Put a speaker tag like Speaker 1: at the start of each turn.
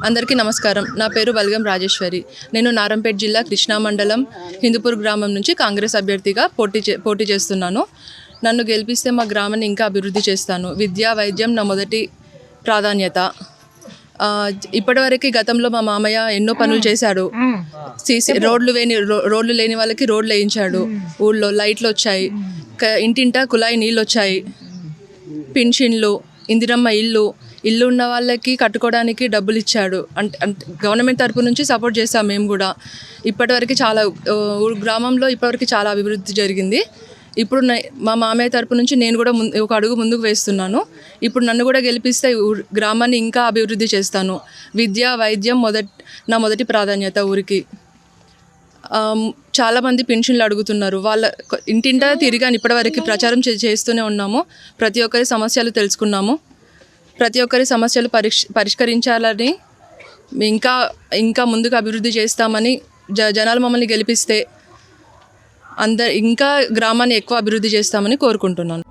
Speaker 1: అందరికీ నమస్కారం. నా పేరు బల్గం రాజేశ్వరి. నేను నారంపేట జిల్లా కృష్ణా మండలం హిందూపూర్ గ్రామం నుంచి కాంగ్రెస్ అభ్యర్థిగా పోటీ చేస్తున్నాను. నన్ను గెలిపిస్తే మా గ్రామాన్ని ఇంకా అభివృద్ధి చేస్తాను. విద్య, వైద్యం నా మొదటి ప్రాధాన్యత. ఇప్పటివరకు గతంలో మా మామయ్య ఎన్నో పనులు చేశాడు. రోడ్లు లేని వాళ్ళకి రోడ్లు వేయించాడు. ఊళ్ళో లైట్లు వచ్చాయి, ఇంటింటా కుళాయి నీళ్ళు వచ్చాయి, పింఛన్లు, ఇందిరమ్మ ఇల్లు ఉన్న వాళ్ళకి కట్టుకోవడానికి డబ్బులు ఇచ్చాడు. అంటే గవర్నమెంట్ తరపు నుంచి సపోర్ట్ చేస్తాం మేము కూడా. ఇప్పటివరకు గ్రామంలో ఇప్పటివరకు చాలా అభివృద్ధి జరిగింది. ఇప్పుడు మా మామయ్య తరపు నుంచి నేను కూడా ఒక అడుగు ముందుకు వేస్తున్నాను. ఇప్పుడు నన్ను కూడా గెలిపిస్తే గ్రామాన్ని ఇంకా అభివృద్ధి చేస్తాను. విద్య, వైద్యం నా మొదటి ప్రాధాన్యత ఊరికి. చాలామంది పెన్షన్లు అడుగుతున్నారు. వాళ్ళ ఇంటింటా తిరిగాను. ఇప్పటివరకు ప్రచారం చేస్తూనే ఉన్నాము. ప్రతి ఒక్కరి సమస్యలు తెలుసుకున్నాము. ప్రతి ఒక్కరి సమస్యలు పరిష్కరించాలని, ఇంకా ముందుకు అభివృద్ధి చేస్తామని, జనాలు మమ్మల్ని గెలిపిస్తే ఇంకా గ్రామాన్ని ఎక్కువ అభివృద్ధి చేస్తామని కోరుకుంటున్నాను.